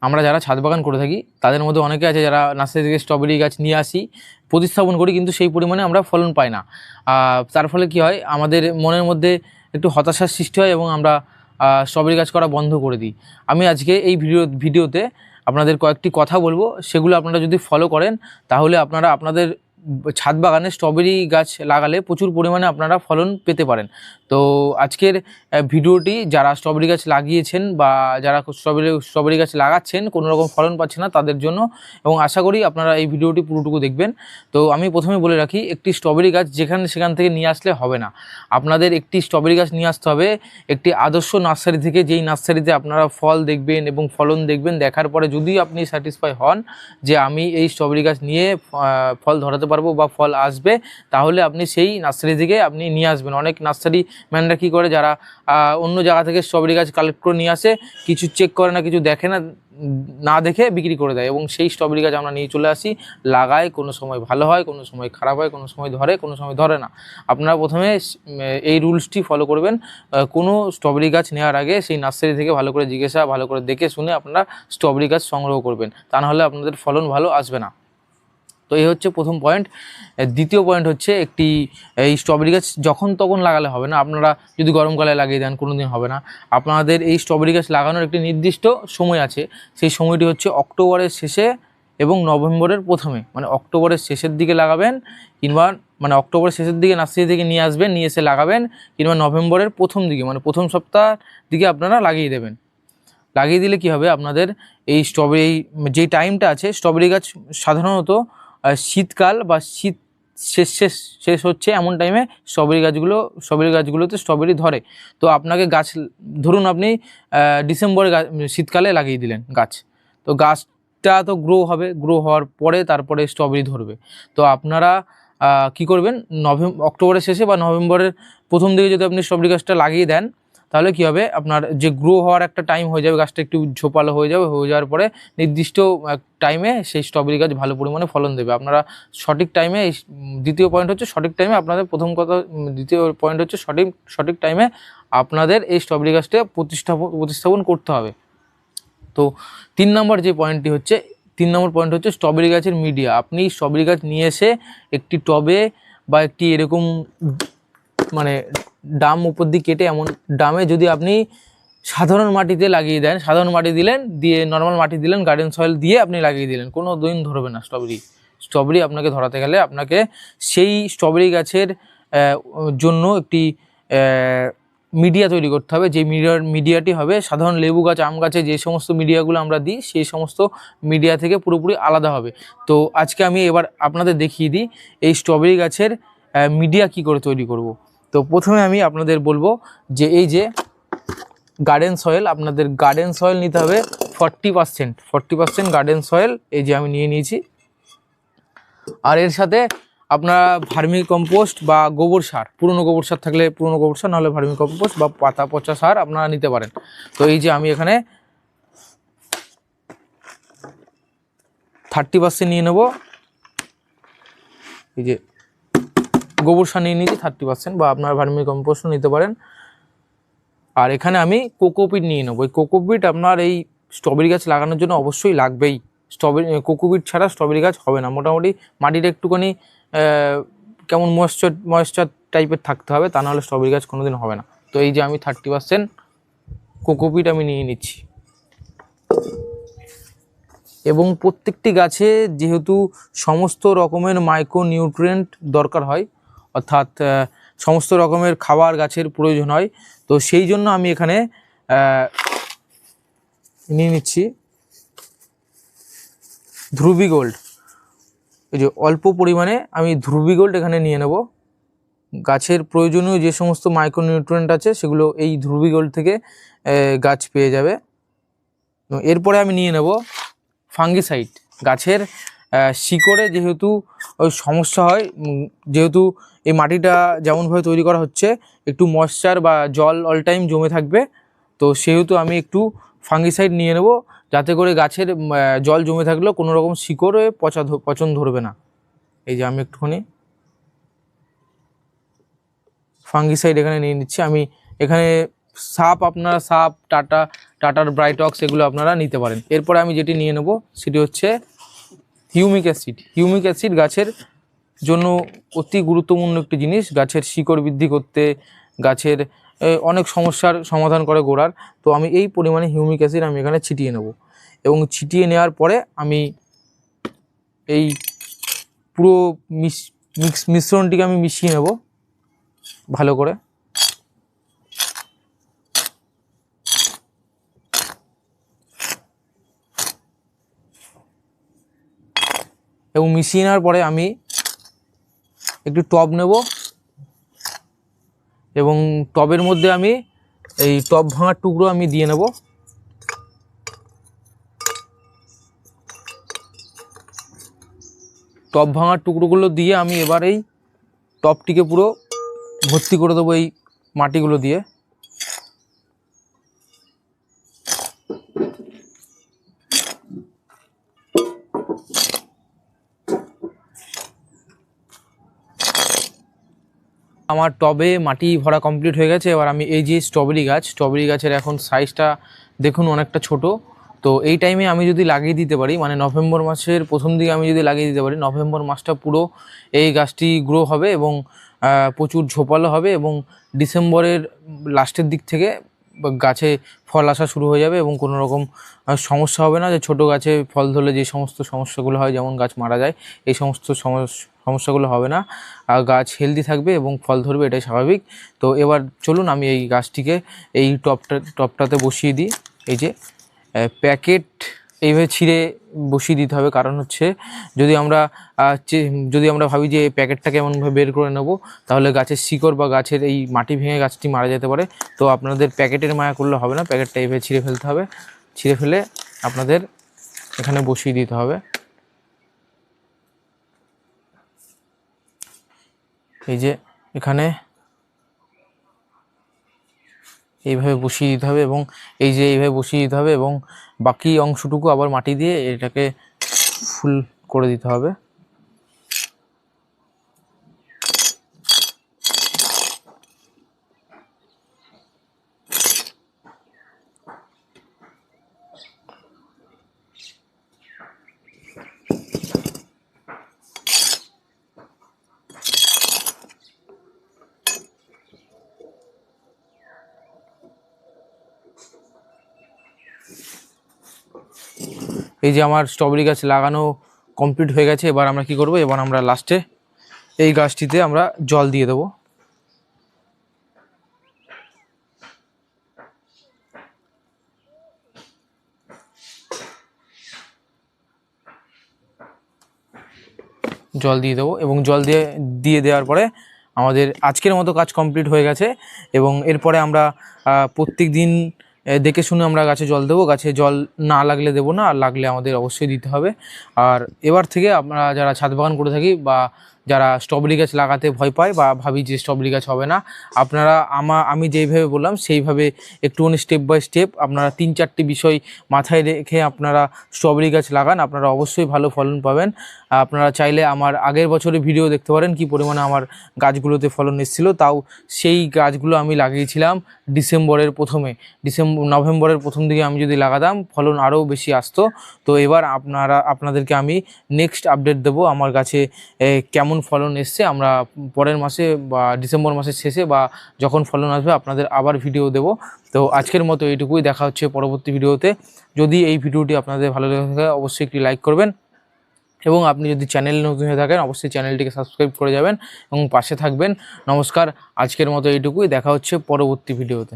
আমরা যারা ছাদ বাগান করে থাকি তাদের মধ্যে অনেকে আছে যারা নার্সারি থেকে স্ট্রবেরি গাছ নিয়ে আসি, প্রতিস্থাপন করি, কিন্তু সেই পরিমাণে আমরা ফলন পাই না। তার ফলে কি হয়, আমাদের মনের মধ্যে একটু হতাশার সৃষ্টি হয় এবং আমরা স্ট্রবেরি গাছ করা বন্ধ করে দিই। আমি আজকে এই ভিডিওতে আপনাদের কয়েকটি কথা বলবো, সেগুলো আপনারা যদি ফলো করেন তাহলে আপনারা আপনাদের ছাদ বাগানে স্ট্রবেরি গাছ লাগালে প্রচুর পরিমাণে আপনারা ফলন পেতে পারেন। তো আজকের ভিডিওটি যারা স্ট্রবেরি গাছ লাগিয়েছেন বা যারা স্ট্রবেরি গাছ লাগাচ্ছেন কোনো রকম ফলন পাচ্ছে না তাদের জন্য, এবং আশা করি আপনারা এই ভিডিওটি পুরোটুকু দেখবেন। তো আমি প্রথমে বলে রাখি, একটি স্ট্রবেরি গাছ সেখান থেকে নিয়ে আসলে হবে না। আপনাদের একটি স্ট্রবেরি গাছ নিয়ে আসতে হবে একটি আদর্শ নার্সারি থেকে, যেই নার্সারিতে আপনারা ফল দেখবেন এবং ফলন দেখবেন। দেখার পরে যদি আপনি স্যাটিসফাই হন যে আমি এই স্ট্রবেরি গাছ নিয়ে ফল ধরাতে পারবো বা ফল আসবে, তাহলে আপনি সেই নার্সারি থেকে আপনি নিয়ে আসবেন। অনেক নার্সারি ম্যানরা কী করে, যারা অন্য জায়গা থেকে স্ট্রবেরি গাছ কালেক্ট করে নিয়ে আসে, কিছু চেক করে না, কিছু দেখে না, না দেখে বিক্রি করে দেয়, এবং সেই স্ট্রবেরি গাছ আমরা নিয়ে চলে আসি, লাগাই, কোনো সময় ভালো হয়, কোনো সময় খারাপ হয়, কোনো সময় ধরে, কোনো সময় ধরে না। আপনারা প্রথমে এই রুলসটি ফলো করবেন। কোনো স্ট্রবেরি গাছ নেওয়ার আগে সেই নার্সারি থেকে ভালো করে জিজ্ঞাসা, ভালো করে দেখে শুনে আপনারা স্ট্রবেরি গাছ সংগ্রহ করবেন, তা নাহলে আপনাদের ফলন ভালো আসবে না। তো এই হচ্ছে প্রথম পয়েন্ট। দ্বিতীয় পয়েন্ট হচ্ছে, এই স্ট্রবেরি গাছ যখন তখন লাগালে হবে না। আপনারা যদি গরমকালে লাগিয়ে দেন কোনো দিন হবে না। আপনাদের এই স্ট্রবেরি গাছ লাগানোর একটি নির্দিষ্ট সময় আছে, সেই সময়টি হচ্ছে অক্টোবরের শেষে এবং নভেম্বরের প্রথমে। মানে অক্টোবরের শেষের দিকে লাগাবেন, কিংবা অক্টোবরের শেষের দিকে নার্সারি থেকে নিয়ে আসবেন, নিয়ে এসে লাগাবেন, কিংবা নভেম্বরের প্রথম দিকে, মানে প্রথম সপ্তাহ দিকে আপনারা লাগিয়ে দেবেন। লাগিয়ে দিলে কি হবে, আপনাদের এই স্ট্রবেরি যে টাইমটা আছে, স্ট্রবেরি গাছ সাধারণত শীতকাল বা শীত শেষ হচ্ছে এমন টাইমে স্ট্রবেরি গাছগুলোতে স্ট্রবেরি ধরে। তো আপনাকে গাছ, ধরুন আপনি ডিসেম্বরে শীতকালে লাগিয়ে দিলেন গাছ, তো গাছটা তো গ্রো হবে, গ্রো হওয়ার পরে তারপরে স্ট্রবেরি ধরবে। তো আপনারা কি করবেন, অক্টোবরের শেষে বা নভেম্বরের প্রথম দিকে যদি আপনি স্ট্রবেরি গাছটা লাগিয়ে দেন, তাহলে কি হবে, আপনার যে গ্রো হওয়ার একটা টাইম হয়ে যাবে, গাছটা একটু ঝোপালো হয়ে যাওয়ার পরে নির্দিষ্ট টাইমে সেই স্ট্রবেরি গাছ ভালো পরিমাণে ফলন দেবে। আপনারা সঠিক টাইমে, দ্বিতীয় পয়েন্ট হচ্ছে সঠিক টাইমে আপনাদের দ্বিতীয় পয়েন্ট হচ্ছে সঠিক টাইমে আপনাদের এই স্ট্রবেরি গাছটা প্রতিস্থাপন করতে হবে। তো 3 নম্বর পয়েন্ট হচ্ছে স্ট্রবেরি গাছের মিডিয়া। আপনি স্ট্রবেরি গাছ নিয়ে এসে একটি টবে বা একটি এরকম ডাম উপর দিয়ে কেটে, এমন ডামে যদি আপনি সাধারণ মাটিতে লাগিয়ে দেন, সাধারণ মাটি দিলেন, দিয়ে নর্মাল মাটি দিলেন, গার্ডেন সয়েল দিয়ে আপনি লাগিয়ে দিলেন, কোনো দিন ধরবে না স্ট্রবেরি। আপনাকে ধরাতে গেলে আপনাকে সেই স্ট্রবেরি গাছের জন্য একটি মিডিয়া তৈরি করতে হবে। যে মিডিয়াটি হবে সাধারণ লেবু গাছ, আম গাছে যে সমস্ত মিডিয়াগুলো আমরা দিই, সেই সমস্ত মিডিয়া থেকে পুরোপুরি আলাদা হবে। তো আজকে আমি এবার আপনাদের দেখিয়ে দিই এই স্ট্রবেরি গাছের মিডিয়া কি করে তৈরি করব। তো প্রথমে আমি আপনাদের বলবো যে এই যে গার্ডেন সয়েল, আপনাদের গার্ডেন সয়েল নিতে হবে 40% গার্ডেন সয়েল, এই যে আমি নিয়ে নিয়েছি। আর এর সাথে আপনারা ভার্মি কম্পোস্ট বা গোবর সার, পুরনো গোবর সার থাকলে পুরনো গোবর সার, নাহলে ভার্মি কম্পোস্ট বা পাতা পচা সার আপনারা নিতে পারেন। তো এই যে আমি এখানে 30% নিয়ে নেব। এই যে গোবর সার নিয়ে নিয়েছি 30%, বা আপনারা ভার্মি কম্পোস্টও নিতে পারেন। আর এখানে আমি কোকোপিট নিয়ে নেবো। এই কোকোপিট আপনার এই স্ট্রবেরি গাছ লাগানোর জন্য অবশ্যই লাগবেই। কোকোপিট ছাড়া স্ট্রবেরি গাছ হবে না। মোটামুটি মাটিটা একটুখানি কেমন ময়েশ্চার টাইপের থাকতে হবে, তা নাহলে স্ট্রবেরি গাছ কোনোদিন হবে না। তো এই যে আমি 30% কোকোপিট আমি নিয়ে নিচ্ছি। এবং প্রত্যেকটি গাছে যেহেতু সমস্ত রকমের মাইক্রো নিউট্রিয়েন্ট দরকার হয়, অর্থাৎ সমস্ত রকমের খাবার গাছের প্রয়োজন হয়, তো সেই জন্য আমি এখানে নিয়ে নিচ্ছি ধ্রুবী গোল্ড। এই যে অল্প পরিমাণে আমি ধ্রুবী গোল্ড এখানে নিয়ে নেব। গাছের প্রয়োজনীয় যে সমস্ত মাইক্রো নিউট্রিয়েন্ট আছে সেগুলো এই ধ্রুবী গোল্ড থেকে গাছ পেয়ে যাবে। এরপরে আমি নিয়ে নেব ফাঙ্গিসাইড। গাছের শিকড়ে যেহেতু ওই সমস্যা হয়, যেহেতু এই মাটিটা যেমনভাবে তৈরি করা হচ্ছে একটু ময়েশ্চার বা জল অল টাইম জমে থাকবে, তো সেহেতু আমি একটু ফাঙ্গিসাইড নিয়ে নেব, যাতে করে গাছের জল জমে থাকলেও কোনো রকম শিকড়ে পচন ধরবে না। এই যে আমি একটুখানি ফাঙ্গিসাইড এখানে নিয়ে নিচ্ছি। আমি এখানে সাপ আপনারা টাটার ব্রাইটক্স এগুলো আপনারা নিতে পারেন। এরপরে আমি যেটি নিয়ে নেব সেটি হচ্ছে হিউমিক অ্যাসিড। হিউমিক অ্যাসিড গাছের জন্য অতি গুরুত্বপূর্ণ একটি জিনিস, গাছের শিকড় বৃদ্ধি করতে, গাছের অনেক সমস্যার সমাধান করে গোড়ার। তো আমি এই পরিমাণে হিউমিক অ্যাসিড আমি এখানে ছিটিয়ে নেব এবং ছিটিয়ে নেওয়ার পরে আমি এই পুরো মিশ্রণটিকে আমি মিশিয়ে নেব ভালো করে। এবং মিশিয়ে নেওয়ার পরে আমি একটি টব নেব এবং টবের মধ্যে আমি এই টব ভাঙার টুকরো আমি দিয়ে নেব। টব ভাঙার টুকরোগুলো দিয়ে আমি এবার এই টবটিকে পুরো ভর্তি করে দেবো এই মাটিগুলো দিয়ে। আমার টবে মাটি ভরা কমপ্লিট হয়ে গেছে। এবার আমি এই যে স্ট্রবেরি গাছের এখন সাইজটা দেখুন অনেকটা ছোট। তো এই টাইমে আমি যদি লাগিয়ে দিতে পারি, মানে নভেম্বর মাসের প্রথম দিকে আমি যদি লাগিয়ে দিতে পারি, নভেম্বর মাসটা পুরো এই গাছটি গ্রো হবে এবং প্রচুর ঝোপালো হবে এবং ডিসেম্বরের লাস্টের দিক থেকে গাছে ফল আসা শুরু হয়ে যাবে এবং কোনো রকম সমস্যা হবে না। যে ছোট গাছে ফল ধরলে যে সমস্ত সমস্যাগুলো হয়, যেমন গাছ মারা যায়, এই সমস্ত সমস্যাগুলো হবে না। গাছ হেলদি থাকবে এবং ফল ধরবে, এটাই স্বাভাবিক। তো এবার চলুন আমি এই গাছটিকে এই টবটাতে বসিয়ে দিই। এই যে প্যাকেট এইভাবে ছিঁড়ে বসিয়ে দিতে হবে, কারণ হচ্ছে যদি আমরা ভাবি যে প্যাকেটটাকে এমনভাবে বের করে নেব, তাহলে গাছের শিকড় বা গাছের এই মাটি ভেঙে গাছটি মারা যেতে পারে। তো আপনাদের প্যাকেটের মায়া করলে হবে না, প্যাকেটটা এইভাবে ছিঁড়ে ফেলতে হবে। ছিঁড়ে ফেলে আপনাদের এখানে বসিয়ে দিতে হবে। এই যে এখানে এইভাবে বসিয়ে দিতে হবে এবং এই যে এইভাবে বসিয়ে দিতে হবে এবং বাকি অংশটুকু আবার মাটি দিয়ে এটাকে ফুল করে দিতে হবে। এই যে আমার স্ট্রবেরি গাছ লাগানো কমপ্লিট হয়ে গেছে। এবার আমরা কি করব, এবার আমরা লাস্টে এই গাছটিতে আমরা জল দিয়ে দেবো। জল দিয়ে দেবো এবং জল দিয়ে দেওয়ার পরে আমাদের আজকের মতো কাজ কমপ্লিট হয়ে গেছে। এবং এরপরে আমরা প্রত্যেক দিন দেখে শুনে আমরা গাছে জল দেবো। গাছে জল না লাগলে দেবো না, আর লাগলে আমাদের অবশ্যই দিতে হবে। আর এবার থেকে আমরা যারা ছাদ বাগান করে থাকি বা যারা স্ট্রবেরি গাছ লাগাতে ভয় পায় বা ভাবি যে স্ট্রবেরি গাছ হবে না, আপনারা আমি যেইভাবে বললাম সেইভাবে একটুখানি স্টেপ বাই স্টেপ আপনারা 3-4টি বিষয় মাথায় রেখে আপনারা স্ট্রবেরি গাছ লাগান, আপনারা অবশ্যই ভালো ফলন পাবেন। আপনারা চাইলে আমার আগের বছরের ভিডিও দেখতে পারেন কি পরিমাণে আমার গাছগুলোতে ফলন এসেছিলো। তাও সেই গাছগুলো আমি লাগিয়েছিলাম নভেম্বরের প্রথম দিকে আমি যদি লাগাতাম ফলন আরও বেশি আসতো। তো এবার আপনাদেরকে আমি নেক্সট আপডেট দেবো আমার গাছে কেমন ফলন এসছে। আমরা পরের মাসে বা ডিসেম্বর মাসের শেষে বা যখন ফলন আসবে আপনাদের আবার ভিডিও দেব। তো আজকের মতো এইটুকুই, দেখা হচ্ছে পরবর্তী ভিডিওতে। যদি এই ভিডিওটি আপনাদের ভালো লেগে থাকে অবশ্যই একটি লাইক করবেন এবং আপনি যদি চ্যানেল নতুন হয়ে থাকেন অবশ্যই চ্যানেলটিকে সাবস্ক্রাইব করে যাবেন এবং পাশে থাকবেন। নমস্কার, আজকের মতো এইটুকুই, দেখা হচ্ছে পরবর্তী ভিডিওতে।